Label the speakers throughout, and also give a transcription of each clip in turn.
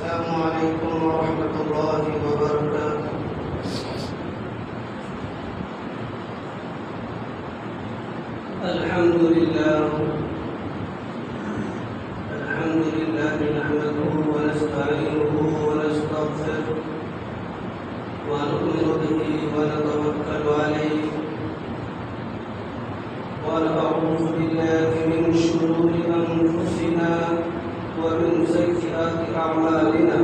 Speaker 1: السلام عليكم ورحمة الله وبركاته. الحمد لله نحمده ونستعينه ونستغفره ونؤمن به ونتوكل عليه ونعوذ بالله من شرور أنفسنا ومن سيئات أعمالنا.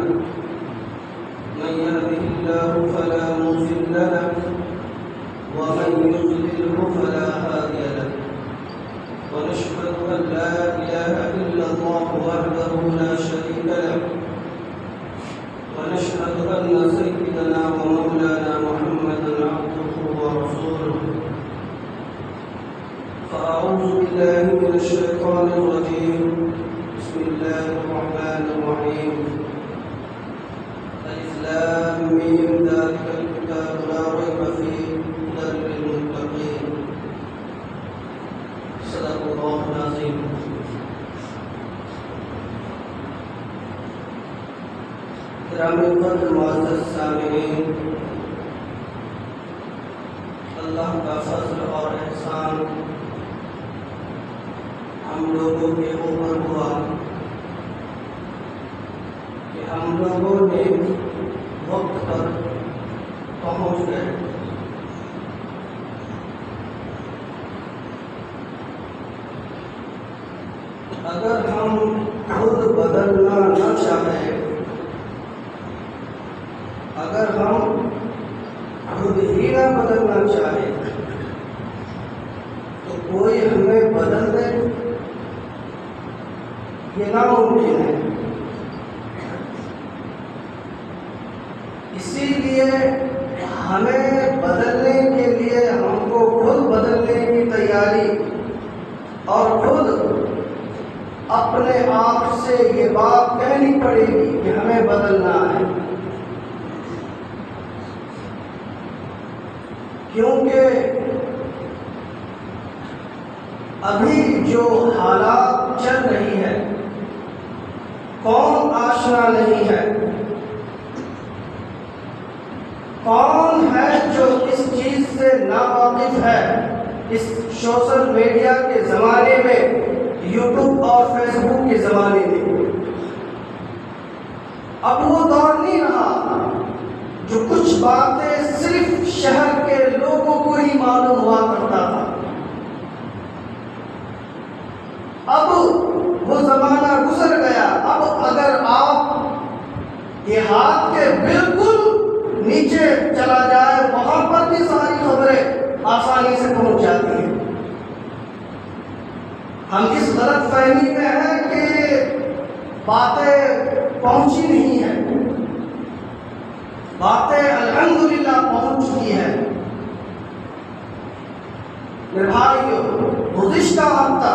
Speaker 1: من يهده الله فلا مضل له ومن يضلله فلا هادي له. ونشهد أن لا إله إلا الله وحده لا شريك له. ونشهد أن سيدنا ومولانا محمدا عبده ورسوله. فأعوذ بالله من الشيطان الرجيم. بسم الله الرحمن الرحيم. ألف لام ميم ذلك الكتاب لا ريب فيه هدى للمتقين. صدق الله العظيم. گرامی قدر معزز سامعین، اللہ کا فضل اور احسان ہم لوگوں کے اوپر ہوا کہ ہم لوگوں نے وقت پر پہنچ گئے. اگر ہم خود بدلنا نہ چاہیں، اگر ہم خود ہی نہ بدلنا چاہیں تو کوئی ہمیں بدل دے، یہ ناممکن ہے. اسی لیے ہمیں بدلنے کے لیے ہم کو خود بدلنے کی تیاری اور خود اپنے آپ سے یہ بات کہنی پڑے گی کہ ہمیں بدلنا ہے. کیونکہ ابھی جو حالات چل رہی ہے، کون آشنا نہیں ہے؟ کون ہے جو اس چیز سے ناواقف ہے؟ اس سوشل میڈیا کے زمانے میں، یوٹیوب اور فیس بک کے زمانے میں اب وہ دور نہیں رہا جو کچھ باتیں صرف شہر کے لوگوں کو ہی معلوم ہوا کرتا تھا. اب وہ زمانہ گزر گیا. اب اگر آپ دیہات کے بالکل نیچے چلا جائے، وہاں پر بھی ساری خبریں آسانی سے پہنچ جاتی ہیں. ہم اس غلط فہمی میں ہیں کہ باتیں پہنچی نہیں ہیں. باتیں الحمدللہ پہنچ چکی ہیں. میرے بھائیو، گزشتہ ہفتہ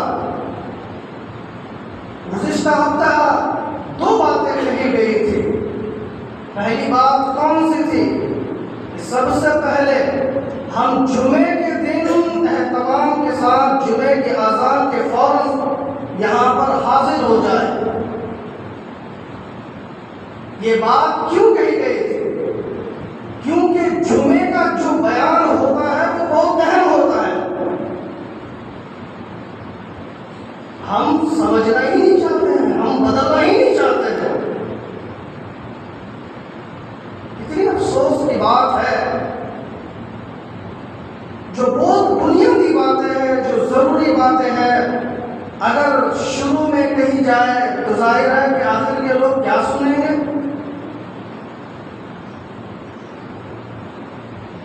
Speaker 1: دو باتیں کہی گئی تھی. پہلی بات کون سی تھی؟ سب سے پہلے ہم جمعے کے دن اہتمام کے ساتھ جمعے کی اذان کے فوراً یہاں پر حاضر ہو جائے. یہ بات کیوں کہی گئی تھی؟ کیونکہ جمعے کا جو بیان ہوتا ہے وہ بہت اہم ہوتا ہے. ہم سمجھنا ہی نہیں چاہتے ہیں، ہم بدلنا ہی نہیں چاہتے ہیں. اتنی افسوس کی بات ہے. جو بہت بنیادی باتیں ہیں، جو ضروری باتیں ہیں، اگر شروع میں کہی جائے تو ظاہر ہے کہ آخر کے لوگ کیا سنیں گے.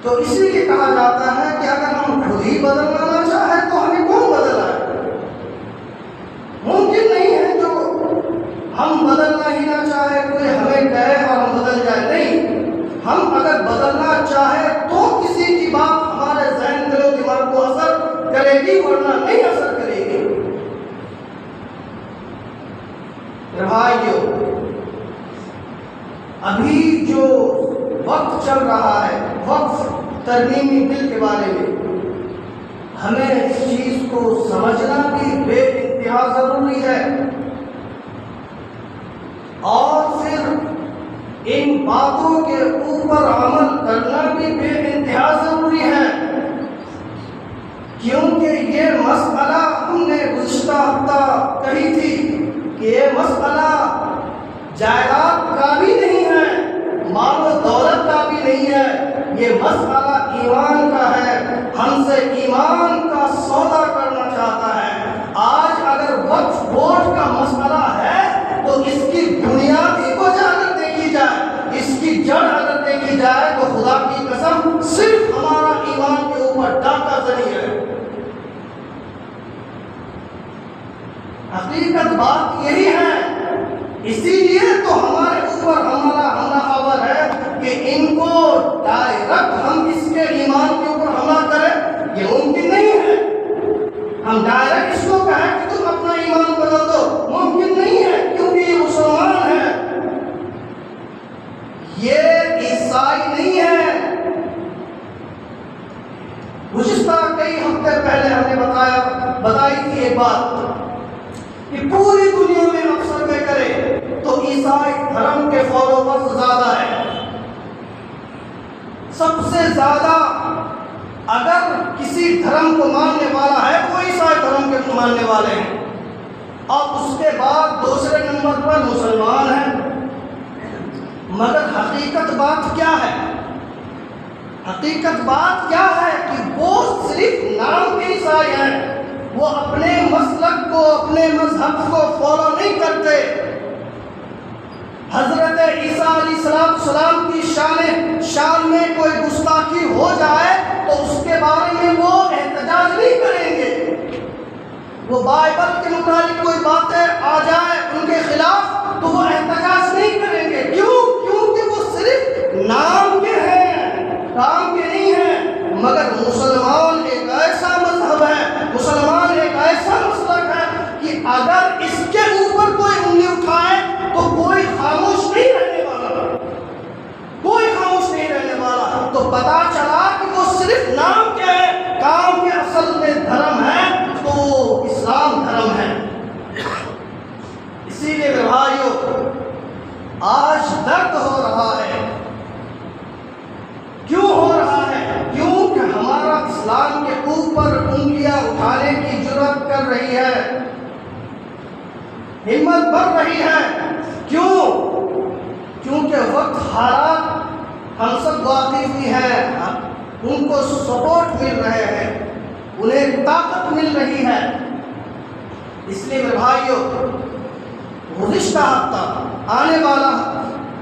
Speaker 1: تو اسی لیے کہا جاتا ہے کہ اگر ہم خود ہی بدلنا نہ چاہیں تو ہمیں کون بدلائے؟ ممکن نہیں ہے جو ہم بدلنا ہی نہ چاہے کوئی ہمیں کہے اور ہم بدل جائے. نہیں، ہم اگر بدلنا چاہے تو کسی کی بات ہمارے ذہن دل و دماغ کو اثر کرے گی، ورنہ نہیں اثر کرے گی. بھائیو، ابھی جو وقت چل رہا ہے، وقت ترمیمی بل کے بارے میں، ہمیں اس چیز کو سمجھنا بھی بے انتہا ضروری ہے. اور پھر باتوں کے اوپر عمل کرنا بھی بے انتہا ضروری ہے، کیونکہ یہ مسئلہ ہم نے گزشتہ ہفتہ کہی تھی کہ یہ مسئلہ جائیداد کا بھی نہیں ہے، مال و دولت کا بھی نہیں ہے، یہ مسئلہ ایمان کا ہے، ہم سے ایمان کا سودا کرنا چاہتا ہے۔ آج اگر وقف بورڈ کا مسئلہ ہے تو اس کی بنیادی وجہ اگر دیکھی جائے، اس کی جڑ اگر دیکھی جائے تو خدا کی قسم صرف ہمارا ایمان کے اوپر ڈاکہ زنی ہے۔ حقیقت بات یہی ہے، اسی لیے تو ہمارے اوپر حملہ آور ہے کہ ان کو ڈائریکٹ ہم اس کے ایمان کے اوپر حملہ کریں، یہ ممکن نہیں ہے۔ ہم ڈائریکٹ اس کو کہیں کہ تم اپنا ایمان بدل دو، ممکن نہیں ہے، کیونکہ یہ مسلمان ہے، یہ عیسائی نہیں ہے۔ گزشتہ کئی ہفتے پہلے ہم نے بتائی تھی ایک بات کہ پوری دنیا میں آپ سروے کریں تو عیسائی دھرم کے فالوورز زیادہ ہیں، سب سے زیادہ اگر کسی دھرم کو ماننے والا ہے وہ عیسائی دھرم کے ماننے والے ہیں، اور اس کے بعد دوسرے نمبر پر مسلمان ہیں۔ مگر حقیقت بات کیا ہے؟ حقیقت بات کیا ہے کہ وہ صرف نام کے عیسائی ہیں، وہ اپنے مسلک کو، اپنے مذہب کو فالو نہیں کرتے۔ حضرت عیسیٰ علیہ السلام کی شان میں کوئی گستاخی ہو جائے تو اس کے بارے میں وہ احتجاج نہیں کریں گے، وہ بائبل کے متعلق کوئی باتیں آ جائے ان کے خلاف تو وہ احتجاج نہیں کریں گے۔ کیوں؟ کیونکہ وہ صرف نام کے ہیں، کام کے نہیں ہیں۔ مگر مسلمان ایک ایسا مذہب ہے، مسلمان ایک ایسا مسلک ہے کہ اگر اس کے اوپر کوئی انگلی اٹھائے تو کوئی خاموش نہیں رہنے والا، کوئی خاموش نہیں رہنے والا۔ تو پتا چلا کہ وہ صرف نام کے ہے، کام کے اصل میں دھرم ہے تو اسلام دھرم ہے۔ اسی لیے میرے بھائیو آج درد ہو رہا ہے۔ کیوں ہو رہا ہے؟ کیوں کہ ہمارا اسلام کے اوپر انگلیاں اٹھانے کی جرات کر رہی ہے، ہمت بڑھ رہی ہے۔ کیوں؟ کیونکہ وقت حالات ہم سب واقف بھی ہیں، ان کو سپورٹ مل رہے ہیں، انہیں طاقت مل رہی ہے۔ اس لیے میرے بھائیو گزشتہ ہفتہ آنے والا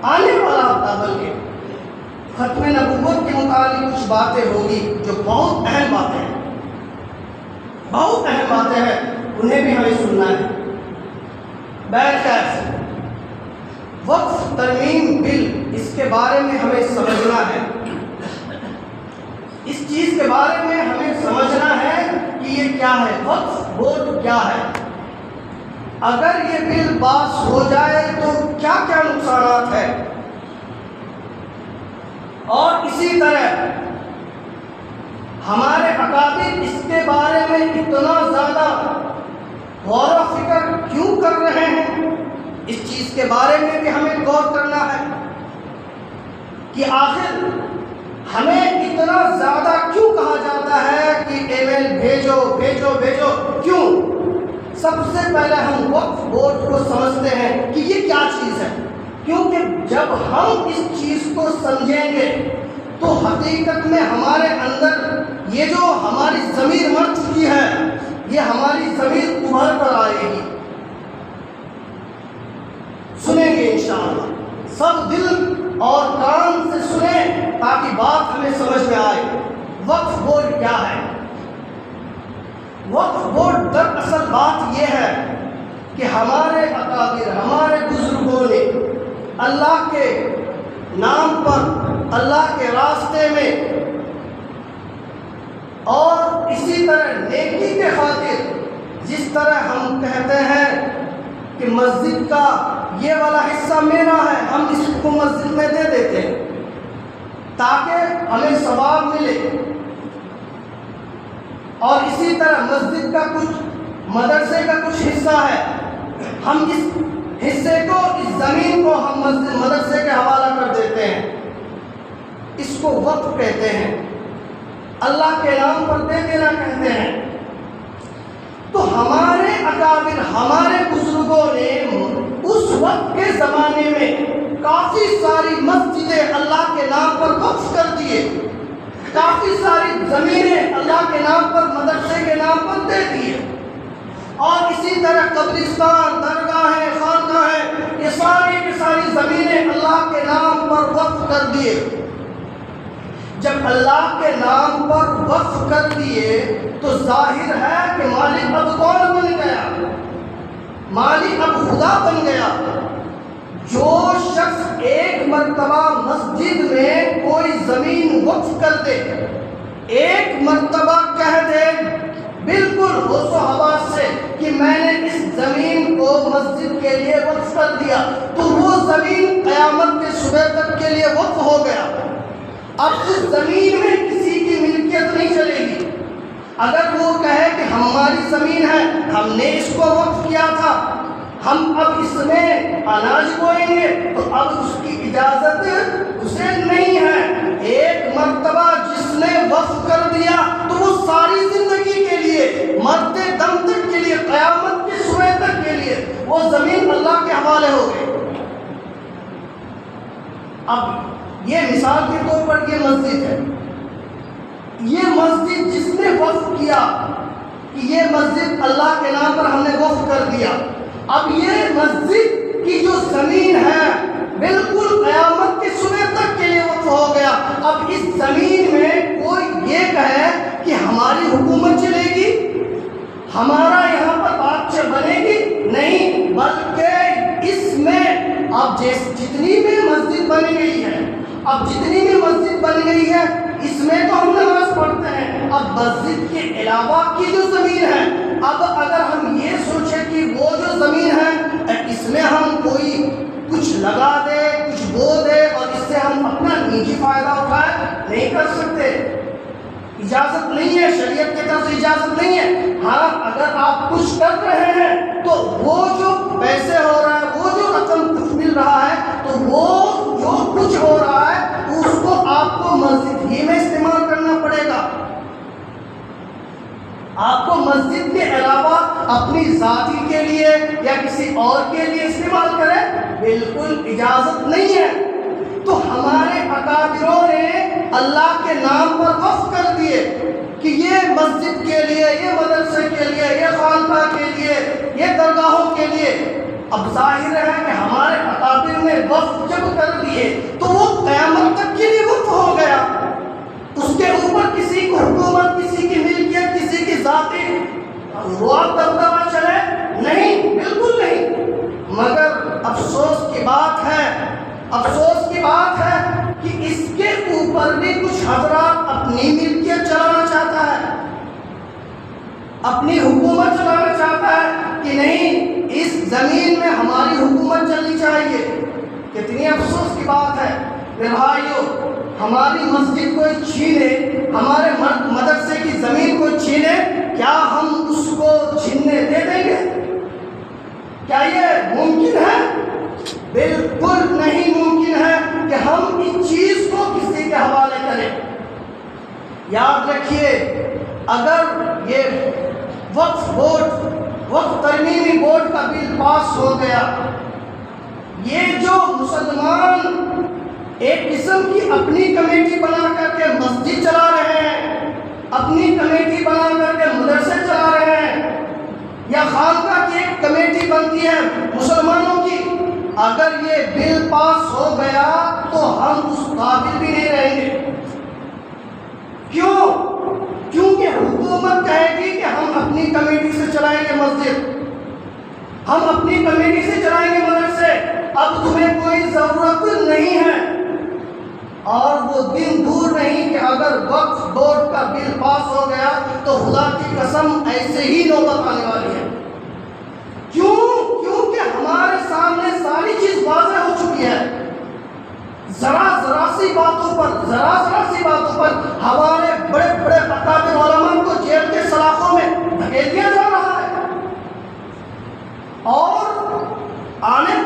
Speaker 1: ہفتہ بلکہ ختم نبوت کے متعلق کچھ باتیں ہوگی جو بہت اہم باتیں ہیں، بہت اہم باتیں ہیں، انہیں بھی ہمیں سننا ہے۔ بہرکیف وقف ترمیم بل، اس کے بارے میں ہمیں سمجھنا ہے، اس چیز کے بارے میں ہمیں سمجھنا ہے کہ یہ کیا ہے، وقف بورڈ کیا ہے۔ اگر یہ بل پاس ہو جائے تو کیا کیا نقصانات ہیں، اور اسی طرح ہمارے اکابر اس کے بارے میں اتنا زیادہ غور و فکر کیوں کر رہے ہیں، اس چیز کے بارے میں بھی ہمیں غور کرنا ہے کہ آخر ہمیں اتنا زیادہ کیوں کہا جاتا ہے کہ ای میل بھیجو بھیجو بھیجو، کیوں؟ سب سے پہلے ہم وقف بورڈ کو سمجھتے ہیں کہ یہ کیا چیز ہے، کیونکہ جب ہم اس چیز کو سمجھیں گے تو حقیقت میں ہمارے اندر یہ جو ہماری ضمیر مر چکی ہے، یہ ہماری ضمیر ابھر کر آئے گی۔ سنیں گے انشاءاللہ، سب دل اور کان سے سنیں تاکہ بات ہمیں سمجھ میں آئے۔ وقف بورڈ کیا ہے؟ وقف بورڈ دراصل بات یہ ہے کہ ہمارے اکابر، ہمارے بزرگوں نے اللہ کے نام پر، اللہ کے راستے میں اور اسی طرح نیکی کے خاطر، جس طرح ہم کہتے ہیں کہ مسجد کا یہ والا حصہ میرا ہے، ہم اس کو مسجد میں دے دیتے ہیں تاکہ ہمیں ثواب ملے، اور اسی طرح مسجد کا کچھ، مدرسے کا کچھ حصہ ہے، ہم اس حصے کو، اس زمین کو ہم مدرسے کے حوالہ کر دیتے ہیں، اس کو وقف کہتے ہیں، اللہ کے نام پر دے دینا کہتے ہیں۔ تو ہمارے اکابر، ہمارے بزرگوں نے اس وقت کے زمانے میں کافی ساری مسجدیں اللہ کے نام پر وقف کر دیے، کافی ساری زمینیں اللہ کے نام پر، مدرسے کے نام پر دے دیے، اور اسی طرح قبرستان، درگاہیں، خانقاہیں، یہ ساری کی ساری زمینیں اللہ کے نام پر وقف کر دیے۔ جب اللہ کے نام پر وقف کر دیے تو ظاہر ہے کہ مالک اب کون بن گیا؟ مالک اب خدا بن گیا۔ جو شخص ایک مرتبہ مسجد میں کوئی زمین وقف کر دے، ایک مرتبہ کہہ دے بالکل ہوش و حواس سے کہ میں نے اس زمین کو مسجد کے لیے وقف کر دیا، تو وہ زمین قیامت کے صبح تک کے لیے وقف ہو گیا۔ اب اس زمین میں کسی کی ملکیت نہیں چلے گی۔ اگر وہ کہے کہ ہماری زمین ہے، ہم نے اس کو وقف کیا تھا، ہم اب اس میں اناج بوئیں گے، تو اب اس کی اجازت اسے نہیں ہے۔ ایک مرتبہ جس نے وقف کر دیا تو وہ ساری زندگی کے لیے، مرتے دم تک کے لیے، قیامت کے صبح تک کے لیے وہ زمین اللہ کے حوالے ہو گئی۔ اب یہ مثال کے طور پر یہ مسجد ہے، یہ مسجد جس نے وقف کیا کہ یہ مسجد اللہ کے نام پر ہم نے وقف کر دیا، اب یہ مسجد کی جو زمین ہے بالکل قیامت کے صبح تک کے لیے وقف ہو گیا۔ اب اس زمین میں کوئی یہ کہے کہ ہماری حکومت چلے گی، ہمارا یہاں پر بات بنے گی، نہیں، بلکہ اس میں اب جتنی بھی مسجد بن گئی ہے، اب جتنی بھی مسجد بن گئی ہے اس میں تو ہم نماز پڑھتے ہیں، اب مسجد کے علاوہ کی جو زمین ہے، اب اگر ہم یہ سوچیں کہ وہ جو زمین ہے اس میں ہم کوئی کچھ لگا دے، کچھ بو دے اور اس سے ہم اپنا نجی فائدہ اٹھائے، نہیں کر سکتے، اجازت نہیں ہے، شریعت کی طرف سے اجازت نہیں ہے۔ ہاں اگر آپ کچھ کر رہے ہیں تو وہ جو پیسے ہو رہا ہے، وہ جو رقم کچھ مل رہا ہے، تو وہ جو کچھ ہو رہا ہے اس کو آپ کو مسجد ہی میں استعمال کرنا پڑے گا۔ آپ کو مسجد کے علاوہ اپنی ذاتی کے لیے یا کسی اور کے لیے استعمال کریں بالکل اجازت نہیں ہے۔ تو ہمارے اکابروں نے اللہ کے نام پر وقف کر دیے کہ یہ مسجد کے لیے، یہ مدرسے کے لیے، یہ خانقاہ کے لیے، یہ درگاہوں کے لیے۔ اب ظاہر ہے کہ ہمارے اکابر نے وقف جب کر دیے تو وہ قیامت تک کے لیے وقف ہو گیا، اس کے اوپر کسی کو حکومت، کسی کی ملکیت، کسی کی ذاتی رعب دبدبہ چلے نہیں، بالکل نہیں۔ مگر افسوس کی بات ہے، افسوس کی بات ہے کہ اس کے اوپر بھی کچھ حضرات اپنی ملکیت چلانا چاہتا ہے، اپنی حکومت چلانا چاہتا ہے کہ نہیں اس زمین میں ہماری حکومت چلنی چاہیے۔ کتنی افسوس کی بات ہے میرے بھائیو، ہماری مسجد کو چھینے، ہمارے مدرسے کی زمین کو چھینے، کیا ہم اس کو چھیننے دے دیں گے؟ کیا یہ ممکن ہے؟ بالکل نہیں ممکن ہے کہ ہم اس چیز کو کسی کے حوالے کریں۔ یاد رکھیے، اگر یہ وقف بورڈ، وقف ترمیمی بورڈ کا بل پاس ہو گیا، یہ جو مسلمان ایک قسم کی اپنی کمیٹی بنا کر کے مسجد چلا رہے ہیں، اپنی کمیٹی بنا کر کے مدرسے چلا رہے ہیں، یا خانقاہ کی ایک کمیٹی بنتی ہے مسلمانوں کی، اگر یہ بل پاس ہو گیا تو ہم اس قابل بھی نہیں رہیں گے۔ کیوں؟ کیونکہ حکومت کہے گی کہ ہم اپنی کمیٹی سے چلائیں گے مسجد، ہم اپنی کمیٹی سے چلائیں گے مدرسے، اب تمہیں کوئی ضرورت نہیں ہے۔ اور وہ دن دور نہیں کہ اگر وقف بورڈ کا بل پاس ہو گیا تو خدا کی قسم ایسے ہی نوبت آنے والی ہے۔ کیوں؟ کیونکہ ہمارے سامنے ساری چیز واضح ہو چکی ہے، ذرا سی باتوں پر ہمارے بڑے بڑے اکابر علماء کو جیل کے سلاخوں میں دھکیل دیا جا رہا ہے، اور آنے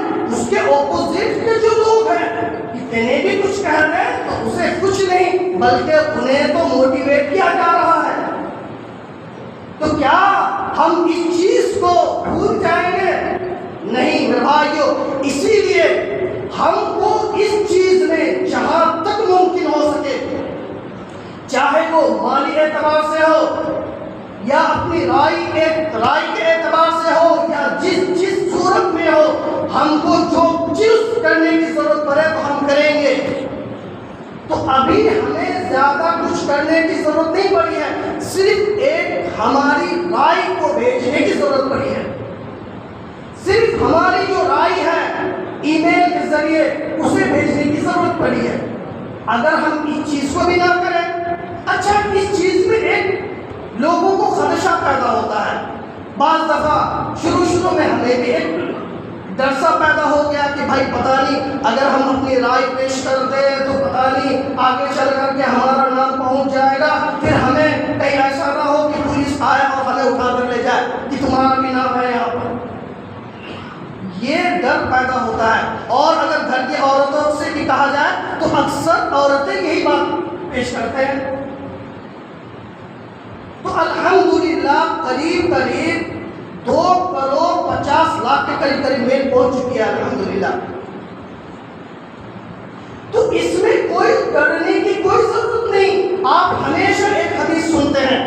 Speaker 1: کہہ دیں تو اسے کچھ نہیں بلکہ انہیں تو موٹیویٹ کیا جا رہا ہے۔ تو کیا ہم اس چیز کو بھول جائیں گے؟ نہیں میرے بھائیو، اسی لیے ہم کو اس چیز میں جہاں تک ممکن ہو سکے، چاہے وہ مالی اعتبار سے ہو یا اپنی رائے کے اعتبار سے ہو یا جس صورت میں ہو، ہم کو جو چیز کرنے کی ضرورت پڑے تو ہم کریں گے۔ تو ابھی ہمیں زیادہ کچھ کرنے کی ضرورت نہیں پڑی ہے، صرف ایک ہماری رائے کو بھیجنے کی ضرورت پڑی ہے۔ صرف ہماری جو رائے ہے ای میل کے ذریعے اسے بھیجنے کی ضرورت پڑی ہے۔ اگر ہم اس چیز کو بھی نہ کریں، اچھا اس چیز میں ایک لوگوں کو خدشہ پیدا ہوتا ہے۔ بعض دفعہ شروع میں ہمیں بھی ایک ڈر سا پیدا ہو گیا کہ بھائی پتہ نہیں اگر ہم اپنی رائے پیش کر دیں تو پتہ نہیں آگے چل کر کے ہمارا نام پہنچ جائے گا، پھر ہمیں کہیں ایسا نہ ہو کہ پولیس آئے اور ہمیں اٹھا کر لے جائے کہ تمہارا بھی نام ہے یہاں پر۔ یہ ڈر پیدا ہوتا ہے، اور اگر گھر کی عورتوں سے بھی کہا جائے تو اکثر عورتیں یہی بات پیش کرتے ہیں۔ تو الحمدللہ قریب 2,50,00,000 کے قریب میل پہنچ چکی ہے الحمدللہ۔ تو اس میں کوئی ڈرنے کی کوئی ضرورت نہیں۔ آپ ہمیشہ ایک حدیث سنتے ہیں،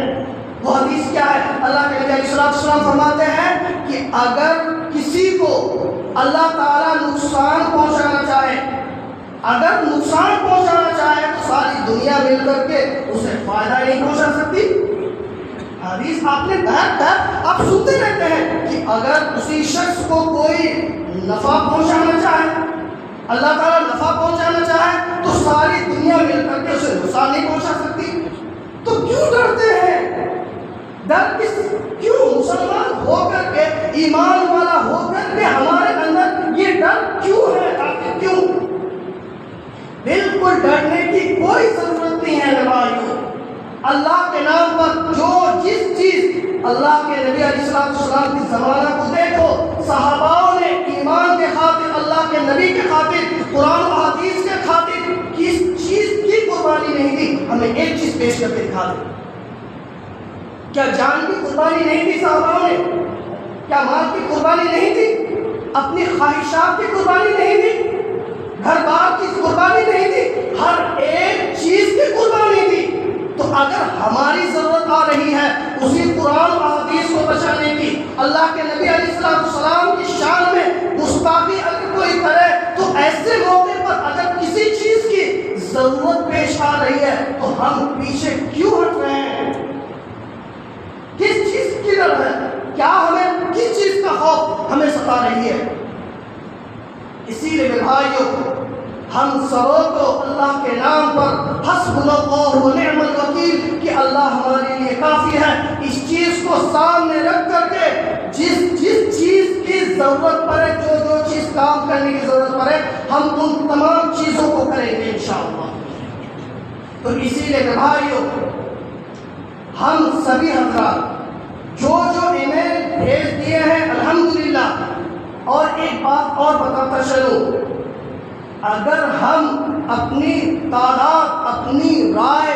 Speaker 1: وہ حدیث کیا ہے؟ اللہ کے نبی علیہ السلام فرماتے ہیں کہ اگر کسی کو اللہ تعالیٰ نقصان پہنچانا چاہے تو ساری دنیا مل کر کے اسے فائدہ نہیں پہنچا سکتی۔ حدیث آپ نے آپ سنتے رہتے ہیں کہ اگر کسی شخص کو کوئی نفع پہنچانا چاہے، اللہ تعالیٰ نفع پہنچانا چاہے تو ساری دنیا مل کر کے اسے نقصان نہیں پہنچا سکتی۔ تو کیوں ڈرتے ہیں؟ کیوں مسلمان ہو کر کے، ایمان والا ہو کر کے ہمارے اندر یہ ڈر کیوں ہے؟ آخر کیوں؟ بالکل ڈرنے کی کوئی ضرورت نہیں ہے میرے بھائیو۔ اللہ کے نام پر جس چیز اللہ کے نبی علیہ السلام کی زمانہ کو دیکھو، صحاباؤں نے ایمان کے خاطر، اللہ کے نبی کے خاطر، قرآن و حدیث کے خاطر کس چیز کی قربانی نہیں دی؟ ہمیں ایک چیز پیش کر کے دکھا دیں۔ کیا جان کی قربانی نہیں دی صحاباؤں نے؟ کیا مال کی قربانی نہیں دی؟ اپنی خواہشات کی قربانی نہیں دی؟ گھر بار کی قربانی نہیں دی؟ ہر ایک چیز کی قربانی دی۔ تو اگر ہماری ضرورت آ رہی ہے اسی قرآن و حدیث کو بچانے کی، اللہ کے نبی علیہ السلام کی شان میں گستاخی اگر کوئی کرے، تو ایسے موقع پر اگر کسی چیز کی ضرورت پیش آ رہی ہے تو ہم پیچھے کیوں ہٹ رہے ہیں؟ کس چیز کی ڈر ہے؟ کیا ہمیں کس چیز کا خوف ہمیں ستا رہی ہے؟ اسی لیے میرے بھائیو، ہم سبوں کو اللہ کے نام پر حسبنا اللہ و نعم الوکیل کہ اللہ ہمارے لیے کافی ہے، اس چیز کو سامنے رکھ کر کے جس چیز کی ضرورت پڑے، جو چیز کام کرنے کی ضرورت پڑے، ہم ان تمام چیزوں کو کریں گے انشاءاللہ۔ تو اسی لیے میرے بھائیو، ہم سبھی حضرات جو ای میل بھیج دیے ہیں الحمدللہ، اور ایک بات اور بتاتا چلوں، اگر ہم اپنی تعداد، اپنی رائے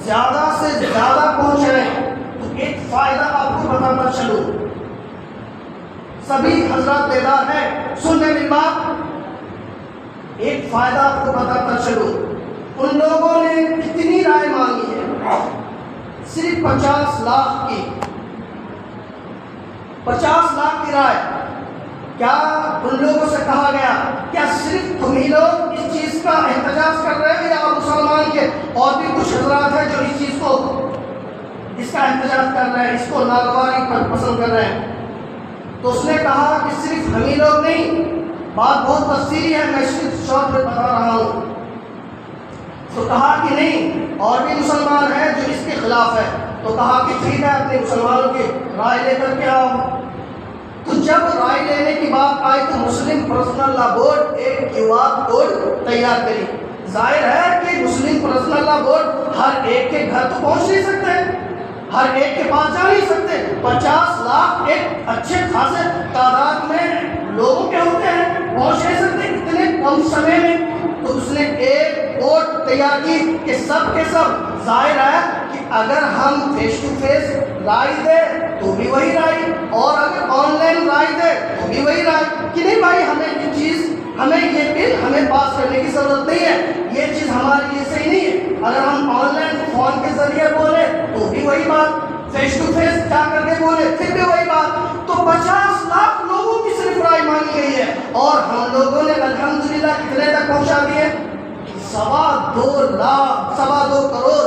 Speaker 1: زیادہ سے زیادہ پہنچائیں تو ایک فائدہ آپ کو بتاتا چلوں۔ سبھی حضرات بیدار ہیں، سننے میری بات، ایک فائدہ آپ کو بتاتا چلوں۔ ان لوگوں نے کتنی رائے مانگی ہے؟ صرف 50 لاکھ کی، 50 لاکھ کی رائے۔ کیا ان لوگوں سے کہا گیا کیا صرف تم ہی لوگ اس چیز کا احتجاج کر رہے ہیں، یا مسلمان کے اور بھی کچھ حضرات ہیں جو اس چیز کو، اس کا احتجاج کر رہے ہیں، اس کو ناگواری پر پسند کر رہے ہیں؟ تو اس نے کہا کہ صرف ہم ہی لوگ نہیں، بات بہت تفصیلی ہے، میں صرف شارٹ میں بتا رہا ہوں۔ تو کہا کہ نہیں، اور بھی مسلمان ہیں جو اس کے خلاف ہے۔ تو کہا کہ ٹھیک ہے، اپنے مسلمانوں کی رائے لے کر کے آؤ۔ تو جب رائے لینے کی بات آئی تو مسلم پرسنل لا بورڈ ایک QR کوڈ تیار کری۔ ظاہر ہے کہ مسلم پرسنل لا بورڈ ہر ایک کے گھر تو پہنچ نہیں سکتے، ہر ایک کے پاس جا نہیں سکتے۔ 50 لاکھ ایک اچھے خاصے تعداد میں لوگوں کے ہوتے ہیں، پہنچ نہیں سکتے اتنے کم سمے میں۔ تو اس نے ایک تیار کی کہ سب کے سب ظاہر ہے کہ اگر ہم فیس ٹو فیس رائے دیں تو بھی وہی رائے، اور اگر آن لائن رائے دیں تو بھی وہی رائے کہ نہیں بھائی ہمیں یہ چیز، ہمیں یہ بل ہمیں پاس کرنے کی ضرورت نہیں ہے، یہ چیز ہمارے لیے صحیح نہیں ہے۔ اگر ہم آن لائن فون کے ذریعے بولے تو بھی وہی بات، فیس ٹو فیس جا کر کے بولے پھر بھی وہی بات۔ تو 50 لاکھ لوگوں کی صرف رائے مانگی گئی ہے، اور ہم لوگوں نے الحمدللہ کتنے تک پہنچا دیے؟ 2.25 کروڑ۔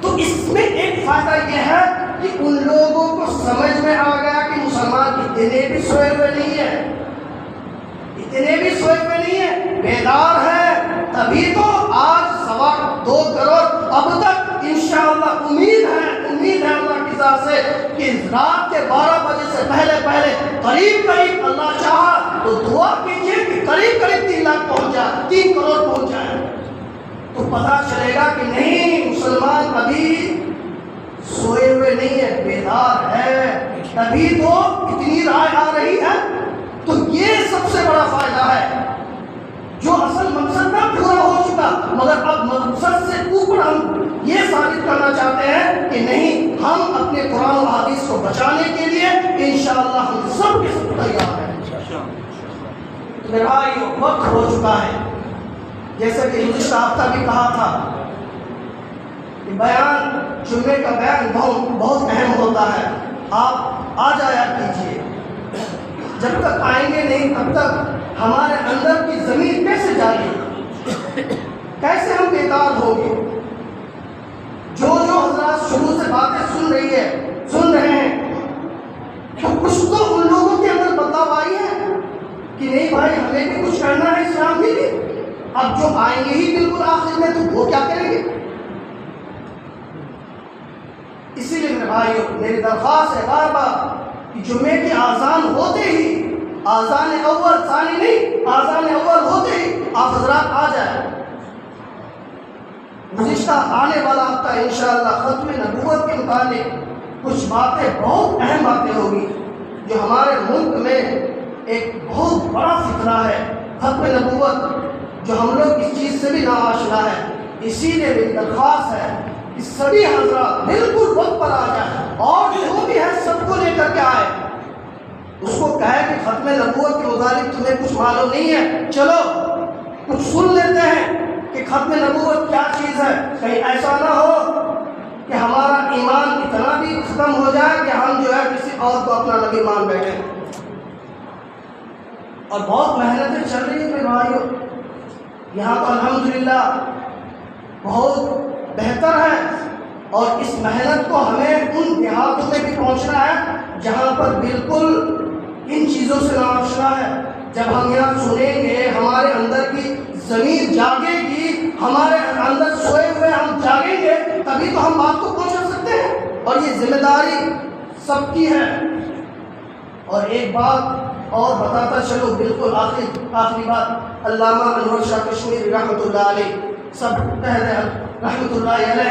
Speaker 1: تو اس میں ایک فائدہ یہ ہے کہ ان لوگوں کو سمجھ میں آ گیا کہ مسلمان اتنے بھی سوئے ہوئے نہیں ہیں، اتنے بھی سوئے ہوئے نہیں ہیں، بیدار ہے، تبھی تو آج 2.25 کروڑ۔ اب تک انشاءاللہ امید ہے اللہ کی ذات سے کہ رات کے 12 بجے سے پہلے قریب اللہ چاہا تو دعا کیجئے کہ قریب 3 لاکھ پہنچ جائے، 3 کروڑ پہنچ جائے، تو پتہ چلے گا کہ نہیں مسلمان ابھی سوئے ہوئے نہیں ہے، بیدار ہے، تبھی تو اتنی رائے آ رہی ہے۔ تو یہ سب سے بڑا فائدہ ہے، جو اصل مقصد کا پورا ہو چکا، مگر اب مقصد سے اوپر ہم یہ ثابت کرنا چاہتے ہیں کہ نہیں، ہم اپنے قرآن و حدیث کو بچانے کے لیے انشاءاللہ ہم سب کے سب تیار ہیں۔ میرے بھائی وقت ہو چکا ہے، جیسے کہ گزشتہ ہفتہ بھی کہا تھا کہ بیان، جمعے کا بیان بہت اہم ہوتا ہے، آپ آ جایا کیجیے، جب تک آئیں گے نہیں تب تک ہمارے اندر کی زمین کیسے جاگے، کیسے ہم بیدار ہوں گے؟ جو حضرات شروع سے باتیں سن رہے ہیں، تو کچھ تو ان لوگوں کے اندر بدلاؤ آئی ہے کہ نہیں بھائی ہمیں بھی کچھ کرنا ہے اسلام کے لیے۔ اب جو آئیں گے ہی بالکل آخر میں تو وہ کیا کریں گے؟ اسی لیے میرے بھائیوں میری درخواست ہے بار بار کہ جمعے کی آذان ہوتے ہی، آذان اول ثانی نہیں، آذان اول ہوتے ہی آپ حضرات آ جائیں۔ گزشتہ آنے والا ہفتہ انشاءاللہ ختم نبوت کے متعلق کچھ باتیں، بہت اہم باتیں ہوگی، جو ہمارے ملک میں ایک بہت بڑا فتنہ ہے، ختم نبوت، جو ہم لوگ اس چیز سے بھی ناآشنا ہے۔ اسی لیے میری درخواست ہے کہ سبھی حضرات بالکل وقت پر آ جائیں، اور جو بھی ہے سب کو لے کر کے آئے۔ اس کو کہے کہ ختم نبوت کے متعلق تمہیں کچھ معلوم نہیں ہے، چلو کچھ سن لیتے ہیں کہ ختم نبوت کیا چیز ہے، کہیں ایسا نہ ہو کہ ہمارا ایمان اتنا بھی ختم ہو جائے کہ ہم جو ہے کسی اور کو اپنا نبی مان بیٹھے۔ اور بہت محنتیں چل رہی ہیں میرے بھائیوں، یہاں تو الحمدللہ بہت بہتر ہے، اور اس محنت کو ہمیں ان دیہاتوں میں بھی پہنچنا ہے جہاں پر بالکل ان چیزوں سے ناآشنا ہے۔ جب ہم یہاں سنیں گے، ہمارے اندر کی زمین جاگے گی، ہمارے اندر سوئے ہوئے ہم جاگیں گے، تبھی تو ہم بات کو پہنچا سکتے ہیں، اور یہ ذمہ داری سب کی ہے۔ اور ایک بات اور بتاتا چلو، بالکل آخری بات، علامہ انور شاہ کشمیری رحمۃ اللہ علیہ، سب کہہ رہے ہیں رحمۃ اللہ علیہ،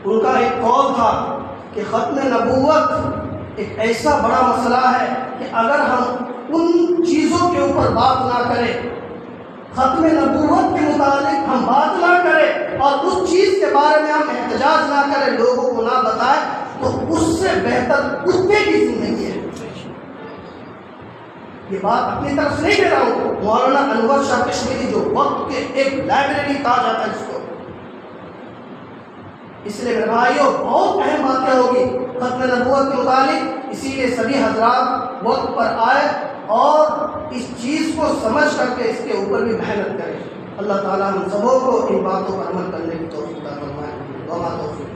Speaker 1: ان کا ایک قول تھا کہ ختم نبوت ایک ایسا بڑا مسئلہ ہے کہ اگر ہم ان چیزوں کے اوپر بات نہ کریں، ختم نبوت کے متعلق ہم بات نہ کریں، اور اس چیز کے بارے میں ہم احتجاج نہ کریں، لوگوں کو نہ بتائیں، تو اس سے بہتر کتے کی زندگی ہے۔ یہ بات اپنی طرف سے نہیں کہہ رہا ہوں، مولانا انور شاہ کشمیری جو وقت کے ایک لائبریری کہا جاتا ہے جس کو، اس لیے میرے بھائیوں بہت اہم باتیں ہوگی ختم نبوت کے متعلق، اسی لیے سبھی حضرات وقت پر آئے اور اس چیز کو سمجھ کر کے اس کے اوپر بھی محنت کریں۔ اللہ تعالیٰ ہم سبوں کو ان باتوں پر عمل کرنے کی توفیق عطا فرمائے۔ وما توفیق